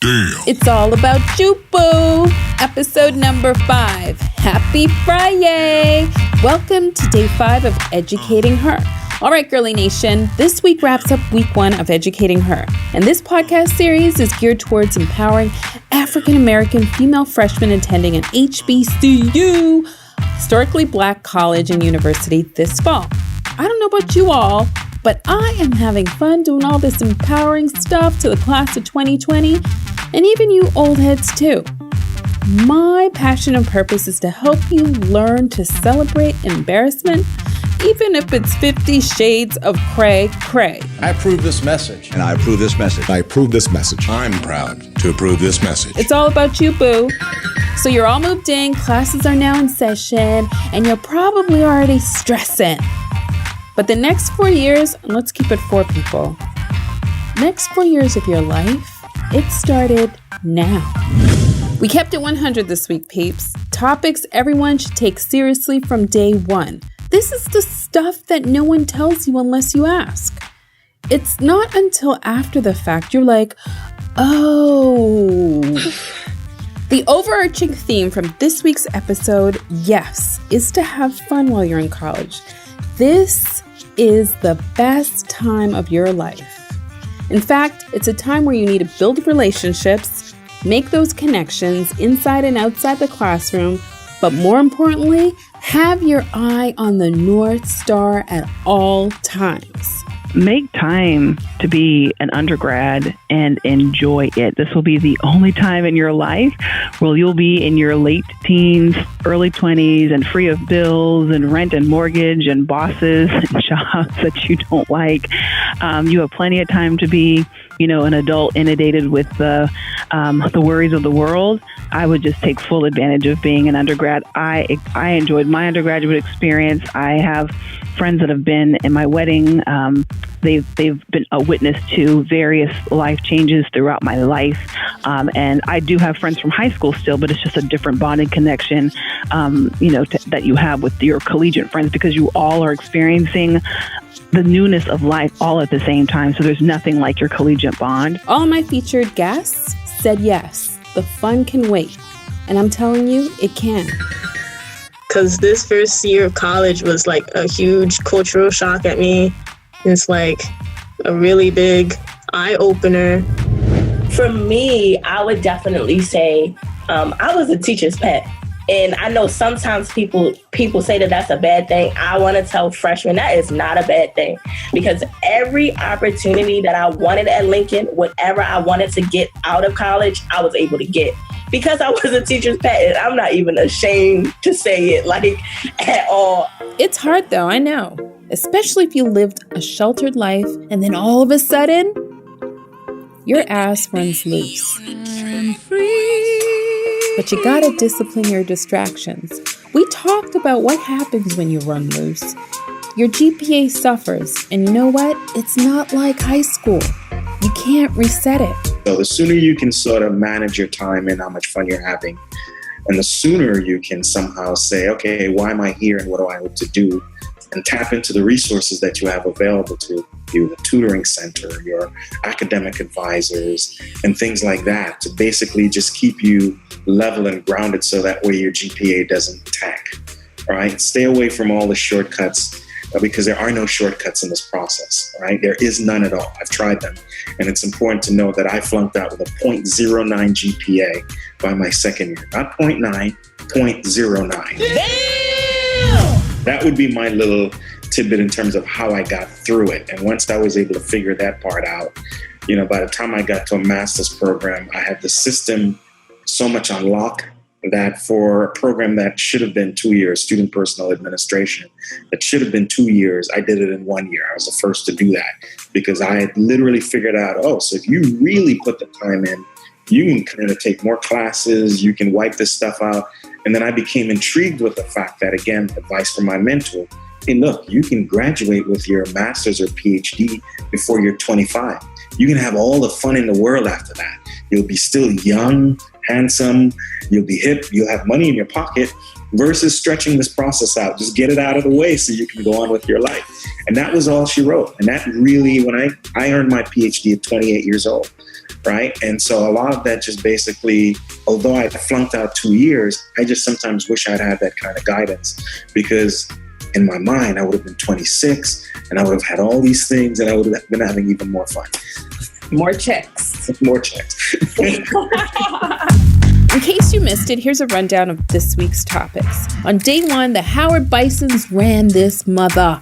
Damn. It's all about you, boo. Episode number 5. Happy Friyay. Welcome to day 5 of Educating Her. All right, Girly Nation, this week wraps up week 1 of Educating Her. And this podcast series is geared towards empowering African-American female freshmen attending an HBCU, historically black college and university this fall. I don't know about you all, but I am having fun doing all this empowering stuff to the class of 2020, and even you old heads too. My passion and purpose is to help you learn to celebrate embarrassment, even if it's 50 shades of cray. I approve this message. And I approve this message. I approve this message. I'm proud to approve this message. It's all about you, boo. So you're all moved in, classes are now in session, and you're probably already stressing. But the next 4 years, and let's keep it 4 people. Next 4 years of your life, it started now. We kept it 100 this week, peeps. Topics everyone should take seriously from day 1. This is the stuff that no one tells you unless you ask. It's not until after the fact you're like, oh. The overarching theme from this week's episode, yes, is to have fun while you're in college. This is the best time of your life. In fact, it's a time where you need to build relationships, make those connections inside and outside the classroom, but more importantly, have your eye on the North Star at all times. Make time to be an undergrad and enjoy it. This will be the only time in your life where you'll be in your late teens, early 20s, and free of bills and rent and mortgage and bosses and jobs that you don't like. You have plenty of time to be, an adult inundated with the worries of the world. I would just take full advantage of being an undergrad. I enjoyed my undergraduate experience. I have friends that have been in my wedding. They've been a witness to various life changes throughout my life. And I do have friends from high school still, but it's just a different bonding connection, that you have with your collegiate friends because you all are experiencing the newness of life all at the same time. So there's nothing like your collegiate bond. All my featured guests said yes, the fun can wait. And I'm telling you, it can. Because this first year of college was like a huge cultural shock at me. It's like a really big eye-opener. For me, I would definitely say I was a teacher's pet. And I know sometimes people say that that's a bad thing. I want to tell freshmen that is not a bad thing. Because every opportunity that I wanted at Lincoln, whatever I wanted to get out of college, I was able to get. Because I was a teacher's pet, and I'm not even ashamed to say it, at all. It's hard, though, I know. Especially if you lived a sheltered life, and then all of a sudden, your ass runs loose. But you gotta discipline your distractions. We talked about what happens when you run loose. Your GPA suffers, and you know what? It's not like high school. You can't reset it. So the sooner you can sort of manage your time and how much fun you're having, and the sooner you can somehow say, okay, why am I here and what do I hope to do? And tap into the resources that you have available to you, the tutoring center, your academic advisors, and things like that, to basically just keep you level and grounded so that way your GPA doesn't tank. All right? Stay away from all the shortcuts because there are no shortcuts in this process. All right? There is none at all. I've tried them. And it's important to know that I flunked out with a 0.09 GPA by my second year. Not 0.9, 0.09. Damn! That would be my little tidbit in terms of how I got through it. And once I was able to figure that part out, by the time I got to a master's program, I had the system so much on lock that for a program that should have been 2 years, student personal administration, that should have been 2 years, I did it in 1 year. I was the first to do that because I had literally figured out, so if you really put the time in, you can kind of take more classes, you can wipe this stuff out. And then I became intrigued with the fact that, again, advice from my mentor, hey, look, you can graduate with your master's or PhD before you're 25. You can have all the fun in the world after that. You'll be still young, handsome, you'll be hip, you'll have money in your pocket, versus stretching this process out. Just get it out of the way so you can go on with your life. And that was all she wrote. And that really, when I earned my PhD at 28 years old, right? And so a lot of that just basically, although I flunked out 2 years, I just sometimes wish I'd had that kind of guidance, because in my mind, I would have been 26 and I would have had all these things and I would have been having even more fun. More checks. More checks. In case you missed it, here's a rundown of this week's topics. On day 1, the Howard Bisons ran this mother.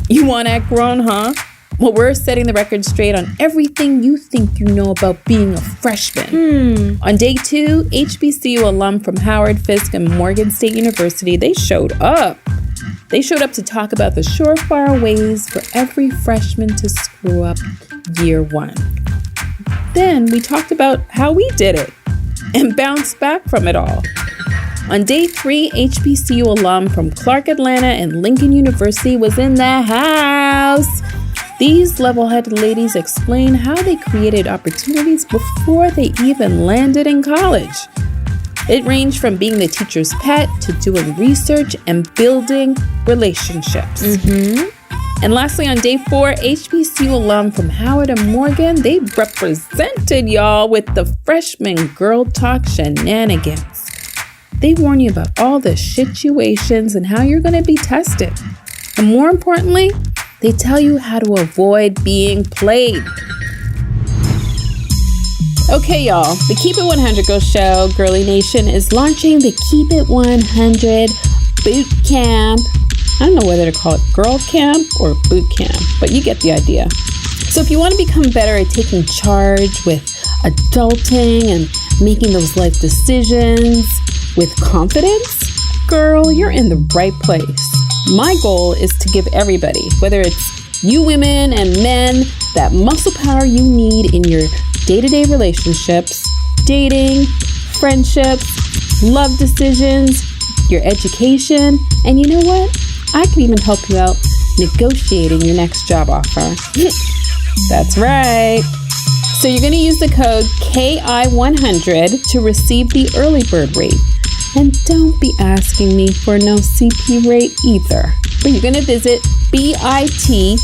You want to act grown, huh? Well, we're setting the record straight on everything you think you know about being a freshman. On day 2, HBCU alum from Howard, Fisk, and Morgan State University, they showed up. They showed up to talk about the surefire ways for every freshman to screw up year 1. Then we talked about how we did it and bounced back from it all. On day 3, HBCU alum from Clark Atlanta and Lincoln University was in the house. These level-headed ladies explain how they created opportunities before they even landed in college. It ranged from being the teacher's pet to doing research and building relationships. And lastly, on day 4, HBCU alum from Howard and Morgan, they represented y'all with the freshman girl talk shenanigans. They warn you about all the situations and how you're going to be tested. And more importantly, they tell you how to avoid being played. Okay, y'all, the Keep It 100 Girl Show, Girly Nation, is launching the Keep It 100 Boot Camp. I don't know whether to call it girl camp or boot camp, but you get the idea. So if you want to become better at taking charge with adulting and making those life decisions with confidence, girl, you're in the right place. My goal is to give everybody, whether it's you women and men, that muscle power you need in your day-to-day relationships, dating, friendships, love decisions, your education, and you know what? I can even help you out negotiating your next job offer. That's right. So you're going to use the code KI100 to receive the early bird rate. And don't be asking me for no CP rate either. But you're going to visit bit.ly/K,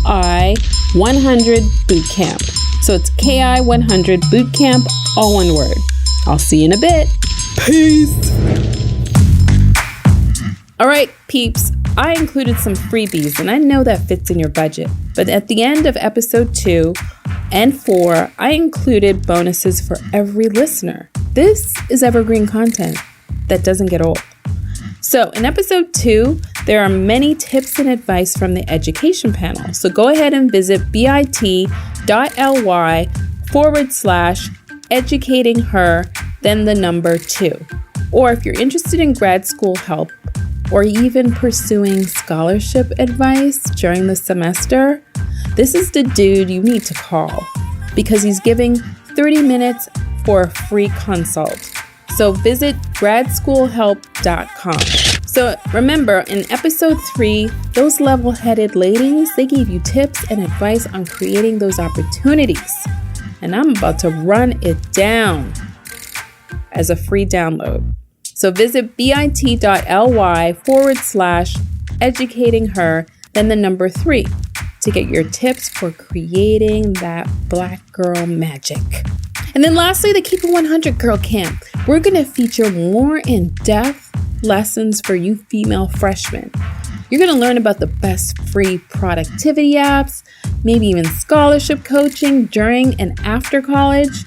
I, 100 bootcamp. So it's KI 100 bootcamp, all one word. I'll see you in a bit. Peace. All right, peeps, I included some freebies, and I know that fits in your budget. But at the end of episode 2 and 4, I included bonuses for every listener. This is evergreen content that doesn't get old. So in episode 2, there are many tips and advice from the education panel. So go ahead and visit bit.ly/educatingher, then the number 2. Or if you're interested in grad school help or even pursuing scholarship advice during the semester, this is the dude you need to call because he's giving 30 minutes for a free consult. So visit gradschoolhelp.com. So remember, in episode 3, those level-headed ladies, they gave you tips and advice on creating those opportunities. And I'm about to run it down as a free download. So visit bit.ly/educatingher, then the number 3 to get your tips for creating that black girl magic. And then lastly, the Keep It 100 Girl Camp. We're going to feature more in-depth lessons for you female freshmen. You're going to learn about the best free productivity apps, maybe even scholarship coaching during and after college.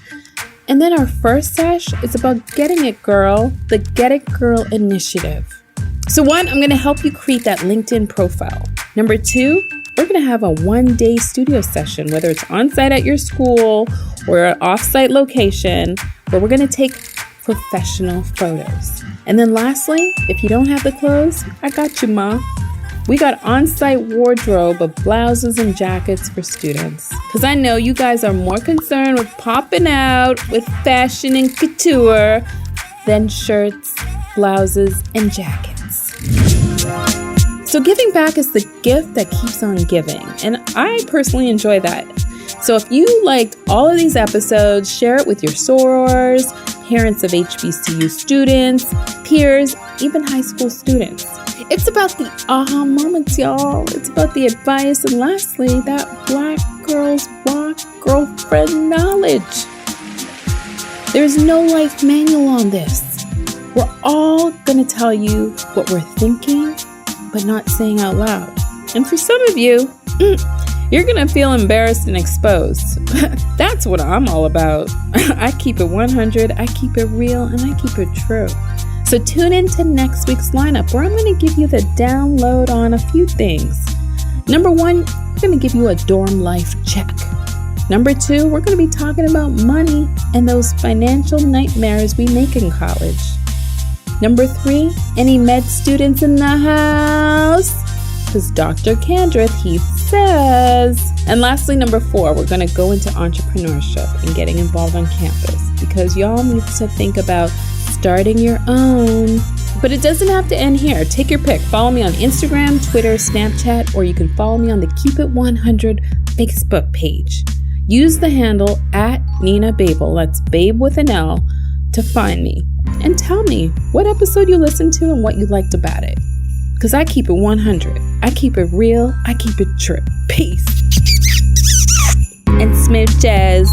And then our first sesh is about Getting It Girl, the Get It Girl initiative. So 1, I'm going to help you create that LinkedIn profile. Number 2, we're going to have a one-day studio session, whether it's on-site at your school or an off-site location, where we're going to take professional photos. And then lastly, if you don't have the clothes, I got you, ma. We got on-site wardrobe of blouses and jackets for students. Because I know you guys are more concerned with popping out with fashion and couture than shirts, blouses, and jackets. So giving back is the gift that keeps on giving. And I personally enjoy that. So if you liked all of these episodes, share it with your sorors, parents of HBCU students, peers, even high school students. It's about the aha moments, y'all. It's about the advice. And lastly, that Black Girls Rock girlfriend knowledge. There's no life manual on this. We're all going to tell you what we're thinking, but not saying out loud. And for some of you, you're going to feel embarrassed and exposed. That's what I'm all about. I keep it 100, I keep it real, and I keep it true. So tune in to next week's lineup where I'm going to give you the download on a few things. Number 1, we're going to give you a dorm life check. Number 2, we're going to be talking about money and those financial nightmares we make in college. Number 3, any med students in the house? Because Dr. Candrith, he says. And lastly, number 4, we're going to go into entrepreneurship and getting involved on campus because y'all need to think about starting your own. But it doesn't have to end here. Take your pick. Follow me on Instagram, Twitter, Snapchat, or you can follow me on the Keep It 100 Facebook page. Use the handle @NinaBabel, that's babe with an L, to find me. And tell me what episode you listened to and what you liked about it. Because I keep it 100. I keep it real. I keep it true. Peace. And smooches.